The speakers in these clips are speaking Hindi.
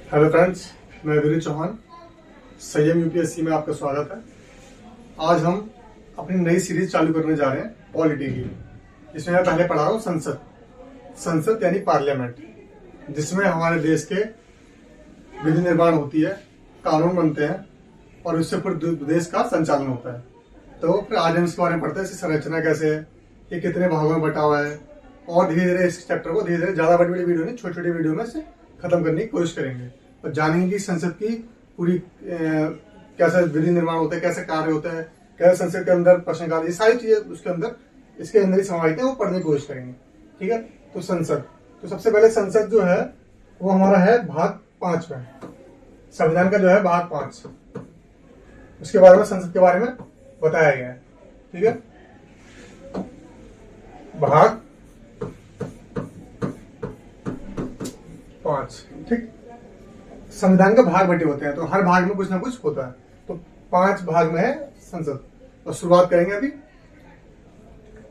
हेलो फ्रेंड्स, मैं वीरू चौहान। संयम यूपीएससी में आपका स्वागत है। आज हम अपनी नई सीरीज चालू करने जा रहे हैं पॉलिटी की। इसमें मैं पहले पढ़ा रहा हूँ संसद यानी पार्लियामेंट, जिसमें हमारे देश के विधि निर्माण होती है, कानून बनते हैं और उससे फिर देश का संचालन होता है। तो फिर आज हम इसके बारे में पढ़ते हैं, इसकी संरचना कैसे है, ये कितने भागों में बटा हुआ है, और धीरे धीरे इस चैप्टर को धीरे धीरे ज्यादा बड़ी बड़ी वीडियो नहीं, छोटी छोटी वीडियो में से खत्म करने की कोशिश करेंगे और जानेंगे कि संसद की पूरी कैसे विधि निर्माण होता है, कैसे कार्य होता है, कैसे संसद के अंदर प्रश्नकाल, ये सारी चीजें उसके अंदर इसके अंदर ही समाहित है, वो पढ़ने की कोशिश करेंगे। ठीक है, तो संसद, तो सबसे पहले संसद जो है वो हमारा है भाग 5 में, संविधान का जो है भाग 5, उसके बारे में संसद के बारे में बताया गया है। ठीक है, भाग 5। ठीक, संविधान के भाग बटे होते हैं, तो हर भाग में कुछ ना कुछ होता है, तो 5 भाग में है संसद। और शुरुआत करेंगे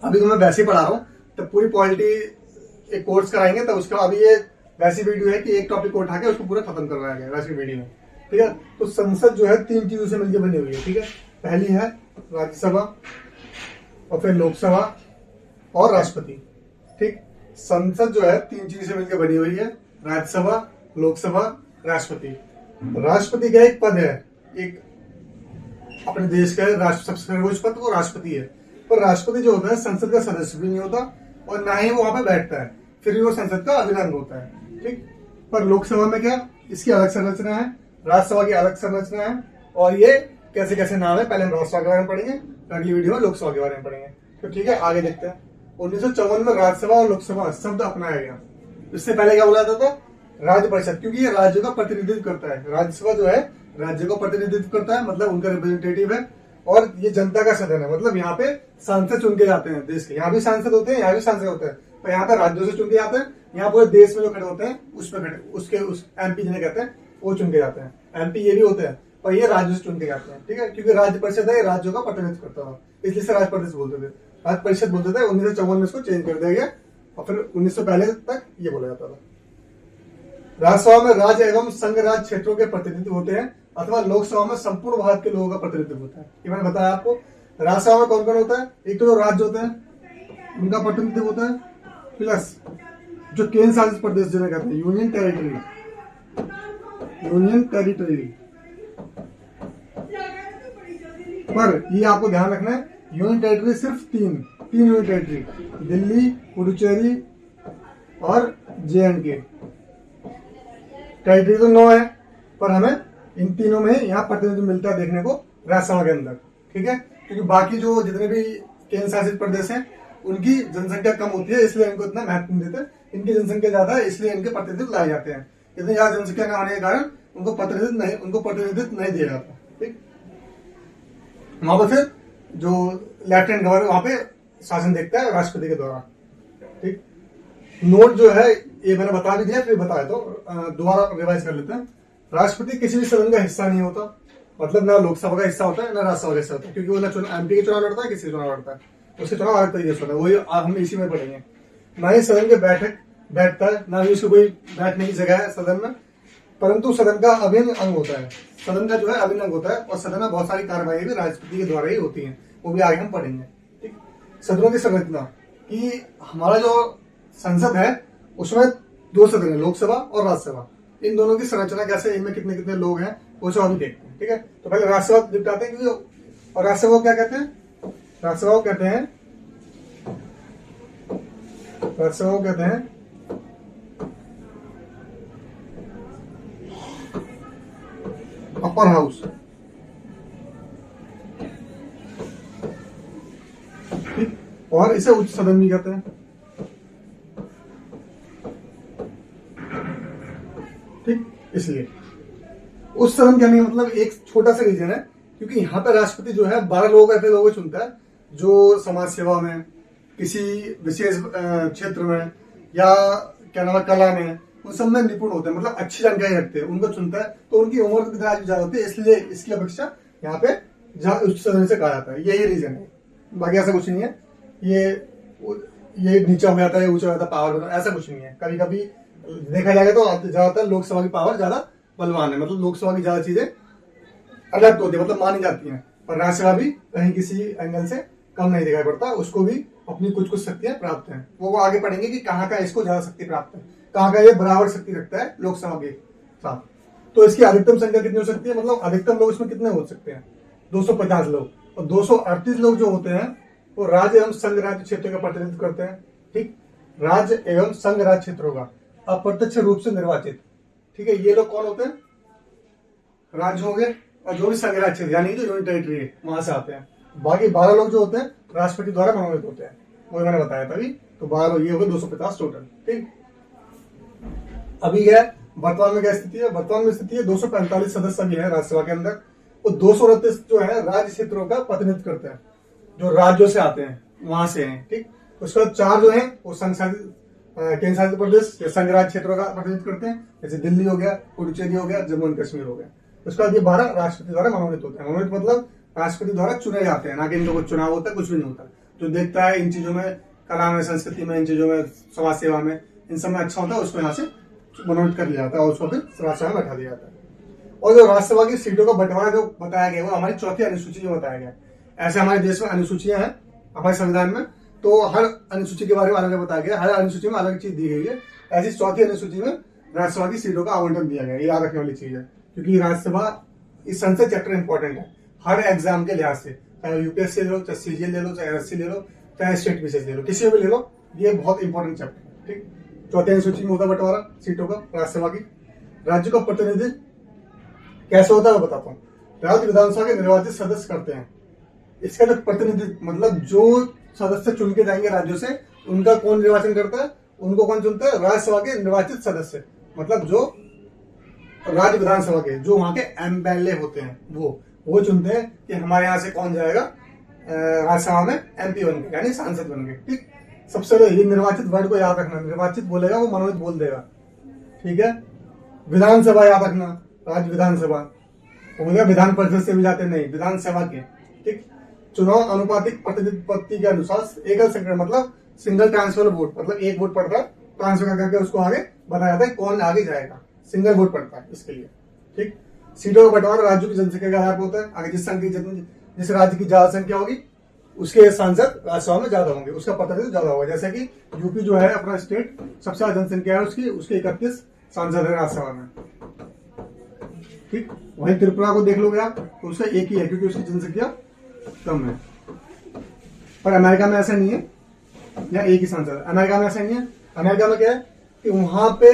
अभी तो मैं वैसे ही पढ़ा रहा हूँ, तो पूरी पॉलिटी एक कोर्स कराएंगे, तो उसका अभी ये वैसी वीडियो है कि एक टॉपिक को उठा के उसको पूरा खत्म करवाया गया वैसी वीडियो में। ठीक है, तो संसद जो है 3 चीजों से मिलकर बनी हुई है। ठीक है, पहली है राज्यसभा, और फिर लोकसभा और राष्ट्रपति। ठीक, संसद जो है 3 चीजों से मिलकर बनी हुई है, राज्यसभा, लोकसभा, राष्ट्रपति। राष्ट्रपति का एक पद है, एक अपने देश का राष्ट्र सबसे सर्वोच्च पद वो राष्ट्रपति है। पर राष्ट्रपति जो होता है संसद का सदस्य भी नहीं होता और ना ही वो वहां पे बैठता है, फिर भी वो संसद का अभिन्न अंग होता है। ठीक, पर लोकसभा में क्या, इसकी अलग संरचना है, राज्यसभा की अलग संरचना है, और ये कैसे कैसे नाम है, पहले हम राज्यसभा के बारे में पढ़ेंगे, अगली वीडियो में लोकसभा के बारे में पढ़ेंगे। तो ठीक है, आगे देखते हैं। 1954 में राज्यसभा और लोकसभा शब्द अपनाया गया। इससे पहले क्या बोला जाता था, राज्य परिषद, क्योंकि ये राज्यों का प्रतिनिधित्व करता है। राज्यसभा जो है राज्यों का प्रतिनिधित्व करता है, मतलब उनका रिप्रेजेंटेटिव है, और ये जनता का सदन है, मतलब यहाँ पे सांसद चुन के जाते हैं देश के। यहाँ भी सांसद होते हैं, यहाँ भी सांसद होते हैं, पर यहाँ पे राज्यों से चुन के जाते हैं, यहाँ पूरे देश में जो खड़े होते हैं उसमें खड़े, उसके उस एमपी जिन्हें कहते हैं वो चुन के जाते हैं। एमपी ये भी होते हैं, पर ये राज्यों से चुन के जाते हैं। ठीक है, क्योंकि राज्य परिषद है, राज्यों का प्रतिनिधित्व करता था, इसलिए से राज्य परिषद बोलते थे, राज्य परिषद बोलते थे। 1954 में इसको चेंज कर दिया गया और फिर 1900 पहले तक ये बोला जाता था। राज्यसभा में राज्य एवं संघ राज्य क्षेत्रों के प्रतिनिधि होते हैं, अथवा लोकसभा में संपूर्ण भारत के लोगों का प्रतिनिधित्व होता है। ये मैंने बताया आपको। राज्यसभा में कौन कौन होता है, एक तो जो राज्य होते हैं उनका प्रतिनिधित्व होता है, प्लस जो केंद्र शासित प्रदेश जिन्हें कहते हैं यूनियन टेरिटरी। पर ये आपको ध्यान रखना है, यूनियन टेरिटरी सिर्फ तीन यूनियन टेरिटरी, दिल्ली, पुडुचेरी और JNK। टेरिटरी तो 9 है, पर हमें इन तीनों में यहाँ प्रतिनिधित्व मिलता है देखने को राज्यसभा के अंदर। ठीक है, क्योंकि बाकी जो जितने भी केंद्र शासित प्रदेश हैं उनकी जनसंख्या कम होती है, इसलिए इनको इतना महत्व नहीं देते। इनकी जनसंख्या ज्यादा है, इसलिए इनके प्रतिनिधित्व लाए जाते हैं। इतनी ज्यादा जनसंख्या न होने के कारण उनको प्रतिनिधित्व नहीं दिया जाता। ठीक, वहां पर फिर जो लेफ्टिनेंट गवर्नर वहां पे शासन देखता है राष्ट्रपति के द्वारा। ठीक, नोट जो है ये मैंने बता भी दिया, फिर बताया तो दोबारा रिवाइज कर लेते हैं। राष्ट्रपति किसी भी सदन का हिस्सा नहीं होता, मतलब ना लोकसभा का हिस्सा होता है ना राज्यसभा का हिस्सा होता है, क्योंकि वो ना MP के चुनाव लड़ता है, किसी चुनाव लड़ता है, उसके चुनाव अलग तरीके से होता है, वही हम इसी में पढ़ेंगे। ना ही सदन के बैठता है, ना ही उसको कोई बैठने की जगह है सदन में, परंतु सदन का अभिन्न अंग होता है। सदन का जो है अभिन्न अंग होता है, और सदन में बहुत सारी कार्यवाही भी राष्ट्रपति के द्वारा ही होती है, वो भी आगे हम पढ़ेंगे। ठीक, सदनों की संरचना कि हमारा जो संसद है उसमें 2 सदन है, लोकसभा और राज्यसभा। इन दोनों की संरचना कैसे, इनमें कितने कितने लोग हैं वो सब अभी देखते हैं। ठीक है, तो पहले राज्यसभा निपटाते हैं, क्योंकि और राज्यसभा को क्या कहते हैं, राज्यसभा को कहते हैं अपर हाउस। ठीक, और इसे उच्च सदन भी कहते हैं। ठीक, इसलिए उस सदन कहने का मतलब एक छोटा सा रीजन है, क्योंकि यहाँ पे राष्ट्रपति जो है 12 लोग ऐसे लोगों को चुनता है जो समाज सेवा में, किसी विशेष क्षेत्र में, या क्या नाम है कला में, उन सब में निपुण होते हैं, मतलब अच्छी जानकारी रखते हैं, उनको चुनता है। तो उनकी उम्र भी ज्यादा होती है, इसलिए इसकी अपेक्षा यहाँ पे उच्च सदन से कहा जाता है। यही रीजन है, बाकी ऐसा कुछ नहीं है। ये नीचा हो जाता है, ऊंचा हो जाता है, पावर, ऐसा कुछ नहीं है। कभी कभी देखा जाएगा तो ज्यादातर लोकसभा की पावर ज्यादा बलवान है, मतलब लोकसभा की ज्यादा चीजें अडेप्ट होती है, मतलब मानी जाती हैं। पर राज्यसभा भी कहीं किसी एंगल से कम नहीं दिखाई पड़ता, उसको भी अपनी कुछ कुछ शक्तियां प्राप्त हैं। वो आगे पढ़ेंगे कि कहाँ का इसको ज्यादा शक्ति प्राप्त है, कहाँ का ये बराबर शक्ति रखता है लोकसभा के साथ। तो इसकी अधिकतम संख्या कितनी हो सकती है, मतलब अधिकतम लोग इसमें कितने हो सकते हैं, 250 लोग। और 238 लोग जो होते हैं वो राज्य एवं संघ राज्य क्षेत्रों का प्रतिनिधित्व करते हैं। ठीक, राज्य एवं संघ राज्य क्षेत्रों का अप्रत्यक्ष रूप से निर्वाचित। ठीक है, ये लोग कौन होते हैं, राज्य हो गए, और जो भी संघ राज्य क्षेत्र यानी जो यूनियन टेरिटरी है वहां से आते हैं। बाकी 12 लोग जो होते हैं राष्ट्रपति द्वारा मनोनीत होते हैं, वो मैंने बताया तभी। तो 12 लोग, ये हो गए 250 टोटल। ठीक, अभी क्या है वर्तमान में क्या स्थिति है, वर्तमान में स्थिति है 245 सदस्य भी है राज्यसभा के अंदर। वो 238 जो है राज्य क्षेत्रों का प्रतिनिधित्व करते हैं, जो राज्यों से आते हैं वहां से हैं। ठीक, उसके बाद 4 जो है वो संघ शासित केंद्र शासित प्रदेश या संघ राज्य क्षेत्रों का प्रतिनिधित्व करते हैं, जैसे दिल्ली हो गया, पुडुचेरी हो गया, जम्मू एंड कश्मीर हो गया। उसके बाद ये 12 राष्ट्रपति द्वारा मनोनीत होते हैं। मनोनीत मतलब राष्ट्रपति द्वारा चुने जाते हैं, ना कि इनका कुछ चुनाव होता है, कुछ भी नहीं होता। जो देखता है इन चीजों में, कला में, संस्कृति में, इन चीजों में, समाज सेवा में, इन सब में अच्छा होता है, उसको यहाँ से मनोनीत कर लिया जाता है और उसको फिर राज्यसभा में बैठा दिया जाता है। और जो राज्यसभा की सीटों का बंटवारा जो बताया गया वो हमारी 4थी अनुसूची में बताया गया। ऐसे हमारे देश में अनुसूचियां हैं हमारे संविधान में, तो हर अनुसूची के बारे में अलग अलग बताया गया, हर अनुसूची में अलग चीज दी गई है। ऐसी 4थी अनुसूची में राज्यसभा की सीटों का आवंटन दिया गया, ये याद रखने वाली चीज है, क्योंकि राज्यसभा इस संसद चैप्टर इंपॉर्टेंट है हर एग्जाम के लिहाज से, चाहे यूपीएससी ले लो, चाहे सीजीएल ले लो, चाहे एसएससी ले लो, चाहे स्टेट विशेष ले लो, किसी भी ले लो, ये बहुत इंपॉर्टेंट चैप्टर है। ठीक, 4थी अनुसूची में होता बंटवारा सीटों का राज्यसभा की। राज्य का प्रतिनिधित्व कैसे होता है मैं बताता हूँ। राज्य विधानसभा के निर्वाचित सदस्य करते हैं। इसका जो प्रतिनिधित्व मतलब जो सदस्य चुन के जाएंगे राज्यों से, उनका कौन निर्वाचन करता है, उनको कौन चुनता है, राज्यसभा के निर्वाचित सदस्य, मतलब जो राज्य विधानसभा के जो वहां के एमएलए होते हैं वो चुनते हैं कि हमारे यहाँ से कौन जाएगा राज्यसभा में एमपी बन के, यानी सांसद बन के। ठीक, सबसे पहले ये निर्वाचित वर्ड को याद रखना, निर्वाचित बोलेगा वो मनोनीत बोल देगा। ठीक है, विधानसभा याद रखना, राज्य विधानसभा, बोलेगा विधान परिषद से भी जाते नहीं, विधानसभा के। ठीक, चुनाव अनुपातिक प्रतिनिधित्व के अनुसार एकल संख्या मतलब सिंगल ट्रांसफर वोट, मतलब एक वोट पड़ता है, ट्रांसफर करके उसको आगे बताया जाता है कौन आगे जाएगा, सिंगल वोट पड़ता है इसके लिए। ठीक, सीटों का बंटवारा राज्यों की जनसंख्या के आधार पर होता है। आगे जिस राज्य की ज्यादा संख्या होगी उसके सांसद राज्यसभा में ज्यादा होंगे, उसका प्रतिनिधित्व ज्यादा होगा। जैसे कि यूपी जो है अपना स्टेट, सबसे ज्यादा जनसंख्या है उसके 31 सांसद है राज्यसभा में। ठीक, वहीं त्रिपुरा को देख लोगे आप तो उसका एक ही है, क्योंकि उसकी जनसंख्या कम है। पर अमेरिका में ऐसा नहीं है, या एक ही सांसद। अमेरिका में ऐसा नहीं है। अमेरिका में क्या है कि वहां पे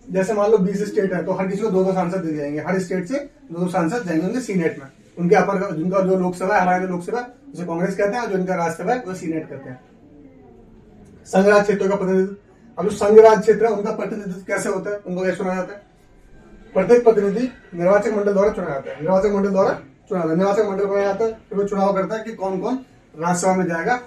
जैसे मान लो 20 स्टेट है तो हर किसी को 2-2 सांसद दे जाएंगे, हर स्टेट से 2-2 सांसद जाएंगे उनके सीनेट में। उनके अपर जिनका जो लोकसभा है, हमारे लोकसभा उसे कांग्रेस कहते हैं, और जो इनका राज्यसभा है वो सीनेट कहते हैं। संघ राज्य क्षेत्रों का प्रतिनिधित्व, अब जो संघ राज्य क्षेत्र है उनका प्रतिनिधित्व कैसे होता है, उनको कैसे चुना जाता है। प्रत्येक प्रतिनिधि निर्वाचक मंडल द्वारा चुना जाता है, निर्वाचक मंडल द्वारा चुना जाता है, निर्वाचक मंडल बनाया जाता है, फिर वो चुनाव करता है कि कौन कौन राज्यसभा में जाएगा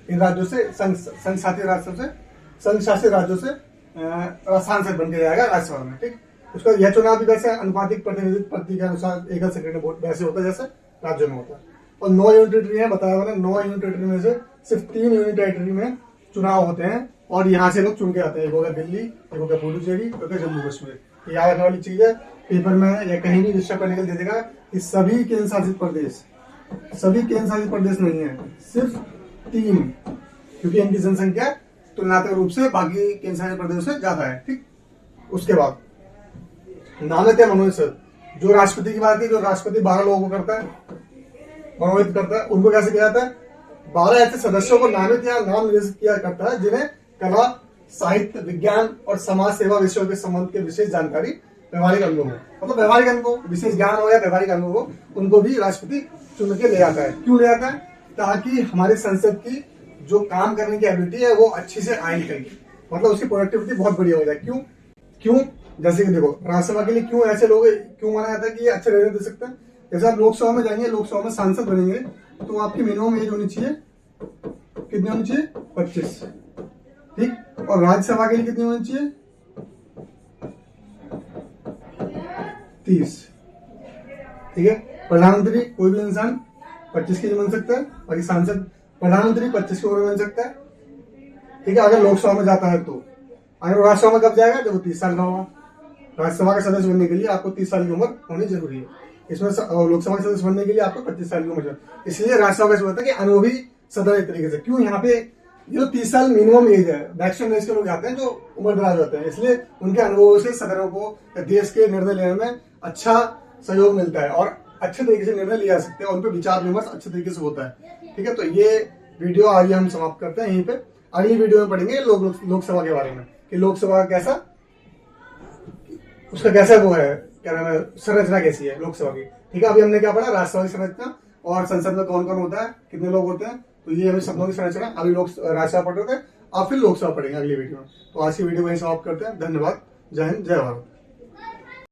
इन राज्यों से, संघ शासित राज्यों से सांसद बन के जाएगा राज्यसभा में। ठीक, उसका यह चुनाव भी वैसे अनुपातिक प्रतिनिधित्व प्रति के अनुसार एकल सेक्रेटरी वोट वैसे होता है जैसे राज्यों में होता है। और 9 यूनियन टेरिटरी है, बताया मैंने, 9 यूनियन टेरिटरी में से सिर्फ 3 यूनियन टेरिटरी में चुनाव होते हैं, और यहाँ से लोग चुन के आते हैं। एक होगा दिल्ली, एक होगा पुडुचेरी, एक होगा जम्मू कश्मीर। याद रखने वाली चीज है, पेपर में या कहीं भी रजिस्टर करने के लिए दे देगा कि सभी केंद्र शासित प्रदेश नहीं है, सिर्फ 3, क्योंकि इनकी जनसंख्या तुलनात्मक रूप से बाकी केंद्र शासित प्रदेशों से ज्यादा है। ठीक, उसके बाद नामित या मनोनीत सदस्य, जो राष्ट्रपति की बात की, जो राष्ट्रपति 12 लोगों को करता है, मनोनीत करता है, उनको कैसे किया जाता है, 12 ऐसे सदस्यों को नामित या नाम निर्देशित किया करता है जिन्हें कला, साहित्य, विज्ञान और समाज सेवा विषयों के संबंध के विशेष जानकारी, व्यवहारिक अनुभव हो, मतलब व्यवहारिक अनुभव, विशेष ज्ञान हो या व्यवहारिक अनुभव हो, उनको भी राष्ट्रपति चुन के ले आता है। क्यों ले आता है, ताकि हमारी संसद की जो काम करने की एबिलिटी है वो अच्छी से आए निकलेगी, मतलब उसकी प्रोडक्टिविटी बहुत बढ़िया हो जाए। क्यों जैसे कि देखो राज्यसभा के लिए क्यों ऐसे लोग क्यों माना जाता है कि ये अच्छे निर्णय दे सकते हैं। जैसे आप लोकसभा में जाएंगे, लोकसभा में सांसद बनेंगे, तो आपकी मिनिमम एज होनी चाहिए, कितनी होनी चाहिए, 25। ठीक, और राज्यसभा के लिए कितनी होनी चाहिए, 30। ठीक है, प्रधानमंत्री कोई भी इंसान 25 की बन सकता है, बाकी सांसद प्रधानमंत्री 25 की उम्र बन सकता है। ठीक है, अगर लोकसभा में जाता है तो। अगर राज्यसभा में कब जाएगा, जब वो 30 साल का होगा। राज्यसभा का सदस्य बनने के लिए आपको 30 साल की उम्र होनी जरूरी है। इसमें लोकसभा के सदस्य बनने के लिए आपको 25 साल की उम्र चाहिए। इसलिए राज्यसभा का होता है कि अनुभवी सदन एक तरीके से। क्यों यहाँ पे ये जो 30 साल मिनिमम एज है, मैक्सिमम एज के लोग आते हैं जो उम्र दराज होते हैं, इसलिए उनके अनुभवों से सदनों को देश के निर्णय लेने में अच्छा सहयोग मिलता है और अच्छे तरीके से निर्णय लिया जा सकते हैं और उन पर विचार विमर्श अच्छे तरीके से होता है। ठीक है, तो ये वीडियो आज हम समाप्त करते हैं यहीं पे। अगली वीडियो में पढ़ेंगे लोकसभा के बारे में कि लोकसभा कैसा, उसका कैसा वो है, क्या नाम है, संरचना कैसी है लोकसभा की। ठीक है, अभी हमने क्या पढ़ा, राज्यसभा की संरचना और संसद में कौन कौन होता है, कितने लोग होते हैं, तो ये हमें शब्दों की संरचना। अभी राज्यसभा पढ़ रहे थे, अब फिर लोकसभा पढ़ेंगे अगली वीडियो में। तो आज की वीडियो को यहीं समाप्त करते हैं। धन्यवाद। जय हिंद, जय भारत।